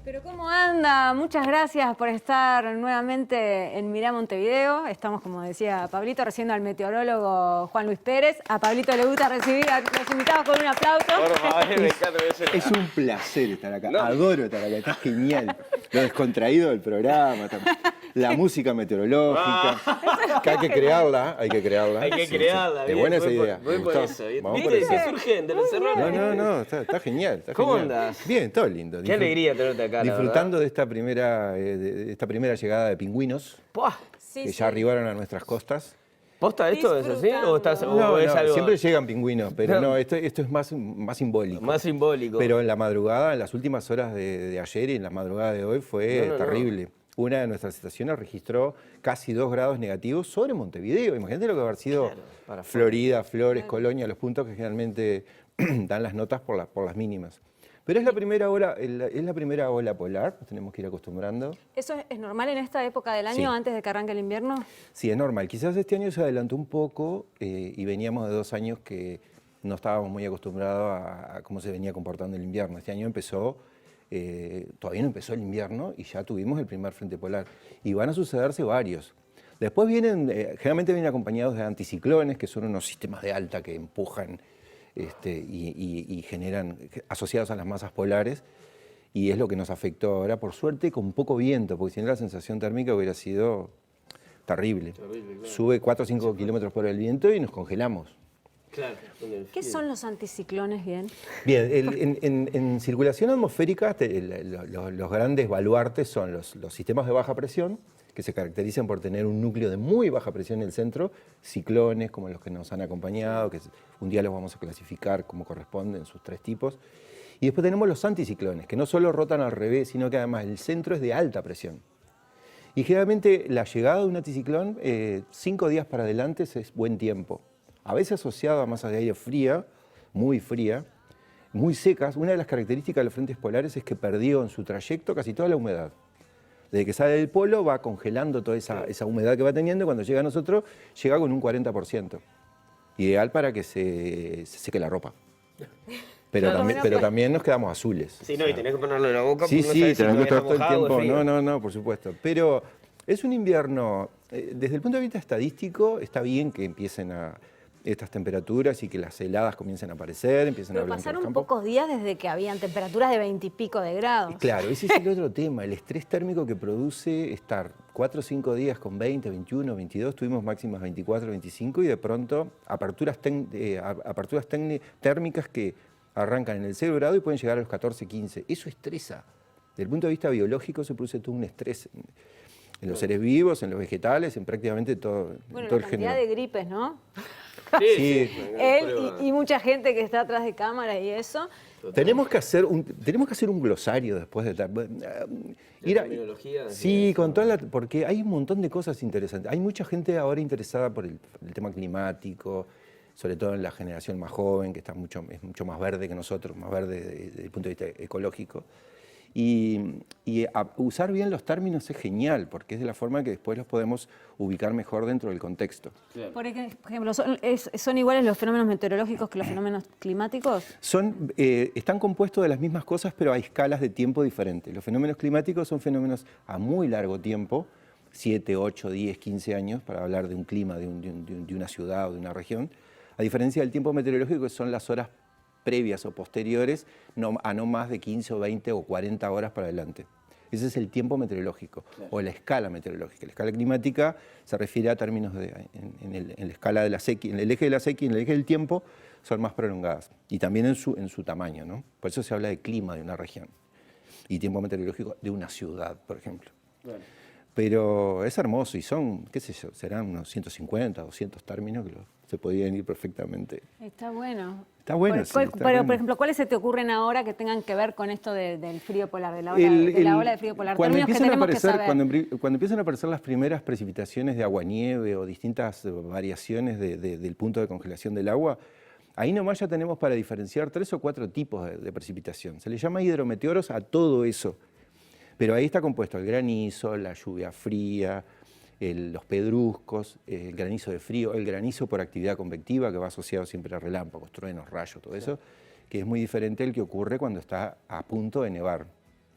Pero ¿cómo anda? Muchas gracias por estar nuevamente en Mirá Montevideo. Estamos, como decía Pablito, recibiendo al meteorólogo Juan Luis Pérez. A Pablito le gusta recibir a los invitados con un aplauso. Por favor, me encanta eso. Es un placer estar acá, No. adoro estar acá, está genial. Lo descontraído del programa, la música meteorológica, que hay que crearla, hay que crearla. Hay que Sí, crearla. sí. bien, Es buena esa voy por- idea. Voy me por gustó. eso. Vamos por ¿Viste? eso. Que surgen de los errores. No, está genial. Está ¿Cómo genial. andás? Bien, todo lindo. Qué alegría tenerte acá, la Disfrutando verdad. de esta primera llegada de pingüinos, Puah, Sí, que sí. ya arribaron a nuestras costas. ¿posta esto es así? ¿O, estás, o No, es algo siempre llegan pingüinos, pero No. no, esto es más simbólico. más simbólico? Pero en la madrugada, en las últimas horas de ayer y en la madrugada de hoy fue No. terrible. Una de nuestras estaciones registró casi 2 grados negativos sobre Montevideo. Imagínate lo que va a haber sido Claro, para afuera. Florida, Flores, Colonia, los puntos que generalmente dan las notas por las mínimas. Pero es la primera ola polar, nos tenemos que ir acostumbrando. ¿Eso es normal en esta época del año, Sí. antes de que arranque el invierno? Sí, es normal. Quizás este año se adelantó un poco y veníamos de 2 años que no estábamos muy acostumbrados a cómo se venía comportando el invierno. Este año todavía no empezó el invierno y ya tuvimos el primer frente polar. Y van a sucederse varios. Después generalmente vienen acompañados de anticiclones, que son unos sistemas de alta que empujan y generan, asociados a las masas polares. Y es lo que nos afectó ahora, por suerte, con poco viento, porque si no la sensación térmica hubiera sido terrible. Claro. Sube 4 o 5 kilómetros por el viento y nos congelamos. Claro. ¿Qué son los anticiclones, bien? Bien, en circulación atmosférica los grandes baluartes son los sistemas de baja presión, que se caracterizan por tener un núcleo de muy baja presión en el centro, ciclones como los que nos han acompañado, que un día los vamos a clasificar como corresponden, sus 3 tipos. Y después tenemos los anticiclones, que no solo rotan al revés, sino que además el centro es de alta presión. Y generalmente la llegada de un anticiclón, 5 días para adelante es buen tiempo. A veces asociado a masas de aire fría, muy secas. Una de las características de los frentes polares es que perdió en su trayecto casi toda la humedad. Desde que sale del polo va congelando toda esa humedad que va teniendo y cuando llega a nosotros llega con un 40%. Ideal para que se seque la ropa. Pero, Claro, también nos quedamos azules. Sí, no, y tenés que ponerlo en la boca Sí, porque no sí, sabés si tenemos que todavía estar todo el está mojado o tiempo. frío. No, por supuesto. Pero es un invierno, desde el punto de vista estadístico, está bien que empiecen estas temperaturas y que las heladas comiencen a aparecer, empiecen a Pero blanquear los pasaron campos. pocos días desde que habían temperaturas de 20 y pico de grados. Claro, ese es el otro tema, el estrés térmico que produce estar 4 o 5 días con 20, 21, 22, tuvimos máximas 24, 25 y de pronto aperturas térmicas que arrancan en el 0 grado y pueden llegar a los 14, 15. Eso estresa. Desde el punto de vista biológico se produce todo un estrés en los seres vivos, en los vegetales, en prácticamente todo, Bueno, todo la el cantidad género. de gripes, ¿no? Sí. Él y mucha gente que está atrás de cámara y eso. Tenemos que hacer un glosario después de terminología, sí, con porque hay un montón de cosas interesantes. Hay mucha gente ahora interesada por el tema climático, sobre todo en la generación más joven, que es mucho más verde que nosotros, más verde desde el punto de vista ecológico. Y usar bien los términos es genial, porque es de la forma que después los podemos ubicar mejor dentro del contexto. Por ejemplo, ¿son iguales los fenómenos meteorológicos que los fenómenos climáticos? Están compuestos de las mismas cosas, pero a escalas de tiempo diferentes. Los fenómenos climáticos son fenómenos a muy largo tiempo, 7, 8, 10, 15 años, para hablar de un clima de una ciudad o de una región, a diferencia del tiempo meteorológico, que son las horas previas o posteriores a no más de 15 o 20 o 40 horas para adelante. Ese es el tiempo meteorológico, o la escala meteorológica. La escala climática se refiere a términos en la escala de la sequía, en el eje de la sequía y en el eje del tiempo son más prolongadas, y también en su tamaño, ¿no? Por eso se habla de clima de una región y tiempo meteorológico de una ciudad, por ejemplo. Bueno. Pero es hermoso y son, qué sé yo, serán unos 150, 200 términos que se podían ir perfectamente. Está bueno. Está bueno, Pero, sí, está pero, bueno. por ejemplo, ¿cuáles se te ocurren ahora que tengan que ver con esto del frío polar, de la ola de frío polar? Cuando Términos que tenemos que saber. cuando empiezan a aparecer las primeras precipitaciones de agua-nieve o distintas variaciones del punto de congelación del agua, ahí nomás ya tenemos para diferenciar 3 o 4 tipos de precipitación. Se le llama hidrometeoros a todo eso. Pero ahí está compuesto el granizo, la lluvia fría, los pedruscos, el granizo de frío, el granizo por actividad convectiva, que va asociado siempre a relámpagos, truenos, rayos, todo eso, que es muy diferente al que ocurre cuando está a punto de nevar.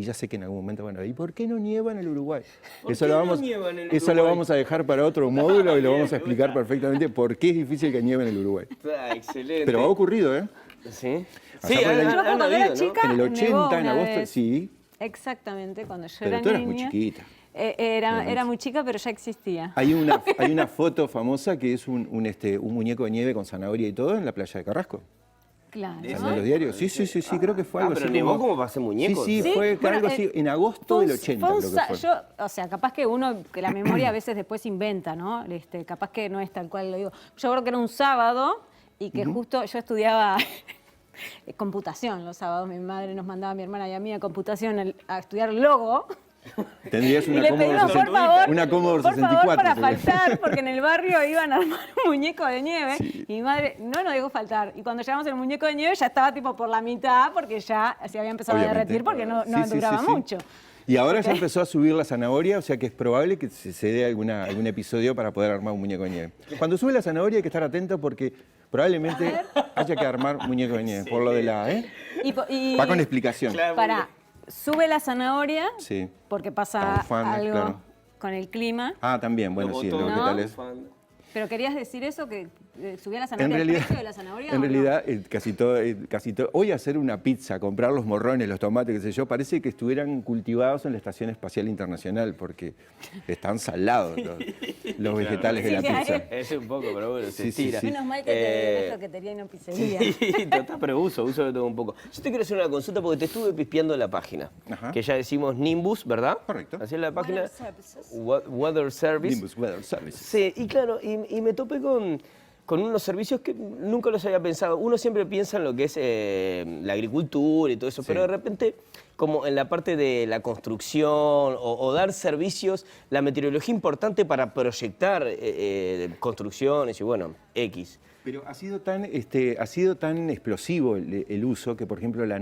Y ya sé que en algún momento van a ver, ¿y por qué no nieva en el Uruguay? ¿Por Eso qué lo no vamos, nieva en el eso lo Uruguay? vamos a dejar para otro módulo y lo vamos a Bien, explicar me gusta. perfectamente por qué es difícil que nieve en el Uruguay. Excelente. Pero ha ocurrido, ¿eh? ¿Sí? Allá Sí, por el año- Yo han cuando habido, era ¿no? chica, En el 80, nevó en una agosto, vez. sí. Exactamente, cuando yo Pero era tú eras niña. muy chiquita. Era muy chica, pero ya existía. Hay una foto famosa que es un muñeco de nieve con zanahoria y todo en la playa de Carrasco. Claro. ¿Salió en los diarios? Sí, creo que fue algo pero así. nevó como para hacer muñecos. Sí, Sí, fue bueno, algo así, en agosto del 80 fue un creo que fue. o sea, capaz que que la memoria a veces después inventa, ¿no? Capaz que no es tal cual lo digo. Yo creo que era un sábado y que justo yo estudiaba computación los sábados. Mi madre nos mandaba a mi hermana y a mí a computación a estudiar logo. Tendrías Y una le Commodore pedimos, por 60 favor, una Commodore por 64. favor, para seguro. faltar, porque en el barrio iban a armar un muñeco de nieve y mi madre no nos dejó faltar. Y cuando llegamos al muñeco de nieve ya estaba tipo por la mitad porque ya se había empezado Obviamente. a derretir porque no Sí, duraba sí. mucho. Y ahora ya empezó a subir la zanahoria, o sea que es probable que se dé algún episodio para poder armar un muñeco de nieve. Cuando sube la zanahoria hay que estar atento porque probablemente haya que armar muñeco de nieve, por lo de la... Y Va con explicación. Claro. sube la zanahoria Sí. porque pasa Está bufando, algo claro. con el clima. Ah, también, bueno, sí, Botón, lo que ¿no? tal es. Pero querías decir eso, que subía la En zanahoria, el realidad, precio de la zanahoria. en ¿o no? realidad casi todo. Hoy hacer una pizza, comprar los morrones, los tomates, qué sé yo, parece que estuvieran cultivados en la Estación Espacial Internacional, porque están salados los vegetales de la Sí, pizza. Es un poco, pero bueno, se Sí, sí, estira. sí. Menos mal que tenés cafetería y no pizzería. Sí, total, pero uso de todo un poco. Yo te quiero hacer una consulta porque te estuve pispeando la página. Ajá. Que ya decimos Nimbus, ¿verdad? Correcto. Así es la página. Weather Services. Weather Service. Nimbus Weather Services. Sí, y claro, y me topé con unos servicios que nunca los había pensado. Uno siempre piensa en lo que es la agricultura y todo eso, Sí. pero de repente, como en la parte de la construcción o dar servicios, la meteorología importante para proyectar construcciones y bueno, X. Pero ha sido tan explosivo el uso que, por ejemplo, la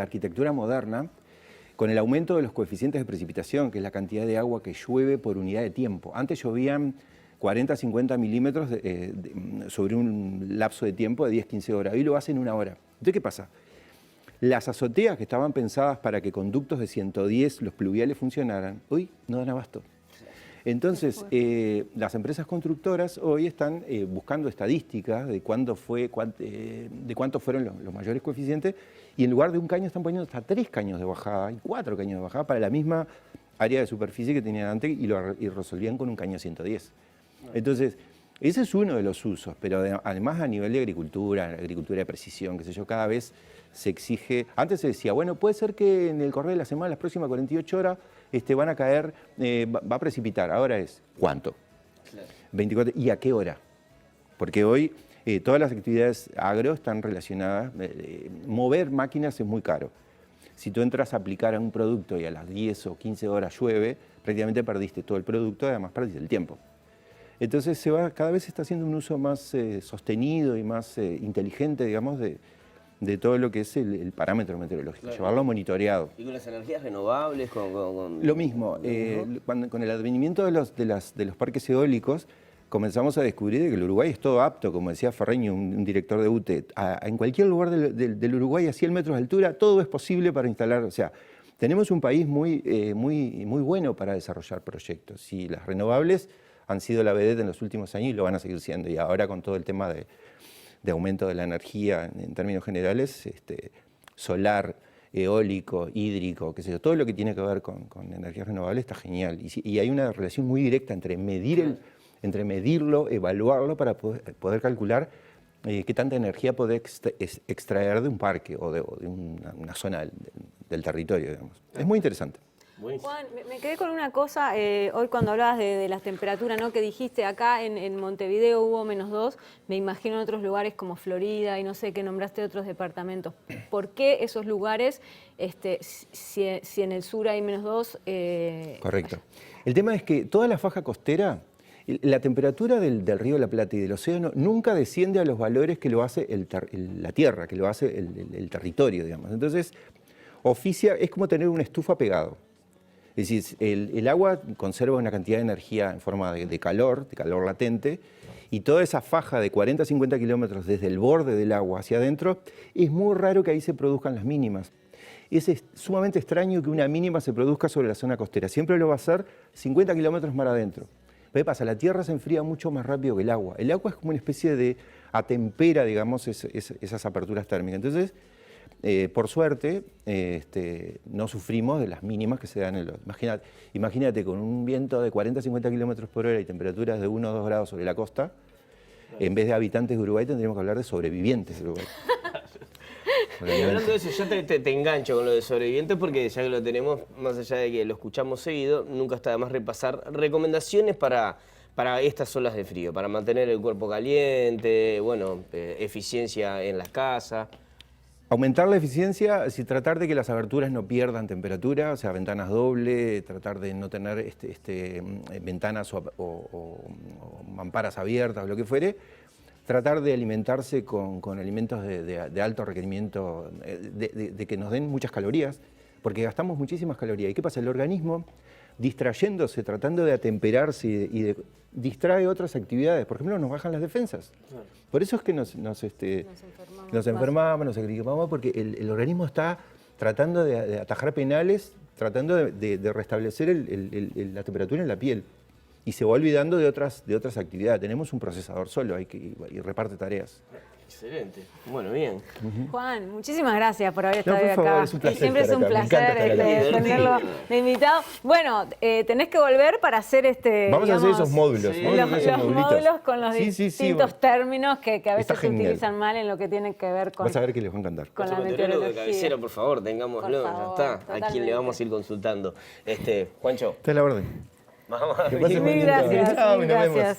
arquitectura moderna, con el aumento de los coeficientes de precipitación, que es la cantidad de agua que llueve por unidad de tiempo. Antes llovían 40, 50 milímetros sobre un lapso de tiempo de 10, 15 horas. Hoy lo hacen en una hora. Entonces, ¿qué pasa? Las azoteas que estaban pensadas para que conductos de 110, los pluviales, funcionaran, hoy no dan abasto. Entonces, las empresas constructoras hoy están buscando estadísticas de cuántos fueron los mayores coeficientes y en lugar de un caño están poniendo hasta 3 caños de bajada y 4 caños de bajada para la misma área de superficie que tenían antes y lo resolvían con un caño 110. Entonces, ese es uno de los usos, pero además a nivel de agricultura de precisión, qué sé yo, cada vez se exige. Antes se decía, bueno, puede ser que en el correr de la semana, las próximas 48 horas, van a caer, va a precipitar. Ahora es, ¿cuánto? Claro. 24, ¿y a qué hora? Porque hoy todas las actividades agro están relacionadas, mover máquinas es muy caro. Si tú entras a aplicar a un producto y a las 10 o 15 horas llueve, prácticamente perdiste todo el producto y además perdiste el tiempo. Entonces cada vez se está haciendo un uso más sostenido y más inteligente, digamos, de todo lo que es el parámetro meteorológico, Claro. llevarlo monitoreado. Y con las energías renovables, Lo mismo, con el advenimiento de los parques eólicos, comenzamos a descubrir que el Uruguay es todo apto, como decía Ferreño, un director de UTE, en cualquier lugar del Uruguay a 100 metros de altura, todo es posible para instalar. O sea, tenemos un país muy bueno para desarrollar proyectos y las renovables han sido la vedette en los últimos años y lo van a seguir siendo. Y ahora con todo el tema de aumento de la energía en términos generales, solar, eólico, hídrico, qué sé yo, todo lo que tiene que ver con energías renovables está genial. Y hay una relación muy directa entre medirlo, evaluarlo para poder calcular qué tanta energía puede extraer de un parque o de una zona del territorio, digamos. Es muy interesante. Buenísimo. Juan, me quedé con una cosa, hoy cuando hablabas de las temperaturas, ¿no? Que dijiste acá en Montevideo hubo -2, me imagino en otros lugares como Florida y no sé, que nombraste otros departamentos. ¿Por qué esos lugares, si en el sur hay -2? Correcto. El tema es que toda la faja costera, la temperatura del Río de la Plata y del océano nunca desciende a los valores que lo hace la tierra, que lo hace el territorio, digamos. Entonces, es como tener una estufa pegado. Es decir, el agua conserva una cantidad de energía en forma de calor latente, y toda esa faja de 40 a 50 kilómetros desde el borde del agua hacia adentro, es muy raro que ahí se produzcan las mínimas. es sumamente extraño que una mínima se produzca sobre la zona costera. Siempre lo va a hacer 50 kilómetros mar adentro. ¿Qué pasa? La tierra se enfría mucho más rápido que el agua. El agua es como una especie de atempera, digamos, esas aperturas térmicas. Entonces, por suerte, no sufrimos de las mínimas que se dan en los... Imagínate con un viento de 40-50 kilómetros por hora y temperaturas de 1 o 2 grados sobre la costa, en vez de habitantes de Uruguay tendríamos que hablar de sobrevivientes de Uruguay. Y hablando de eso, yo te engancho con lo de sobrevivientes porque ya que lo tenemos, más allá de que lo escuchamos seguido, nunca está de más repasar recomendaciones para estas olas de frío, para mantener el cuerpo caliente, bueno, eficiencia en las casas. Aumentar la eficiencia, tratar de que las aberturas no pierdan temperatura, o sea, ventanas dobles, tratar de no tener ventanas o mamparas abiertas o lo que fuere. Tratar de alimentarse con alimentos de alto requerimiento, de que nos den muchas calorías, porque gastamos muchísimas calorías. ¿Y qué pasa? El organismo, distrayéndose, tratando de atemperarse distrae otras actividades. Por ejemplo, nos bajan las defensas. Claro. Por eso es que nos enfermamos, nos agripamos, porque el organismo está tratando de atajar penales, tratando de restablecer la temperatura en la piel. Y se va olvidando de otras actividades. Tenemos un procesador solo y reparte tareas. Excelente. Bueno, bien. Juan, muchísimas gracias por haber estado por favor, acá. es un placer Siempre es un placer tenerlo de invitado. Bueno, tenés que volver para hacer Vamos a hacer esos módulos. Sí. Los módulos con los distintos términos que a veces se utilizan mal en lo que tiene que ver con... Vas a ver que les va a encantar. Con la meteorología. De cabecera, por favor, tengámoslo. Por favor, ya está. totalmente. ¿A quién le vamos a ir consultando? Juancho. Está es la orden. Vamos. Que pasen buen Mil día. gracias. Chao, Mil nos vemos. gracias.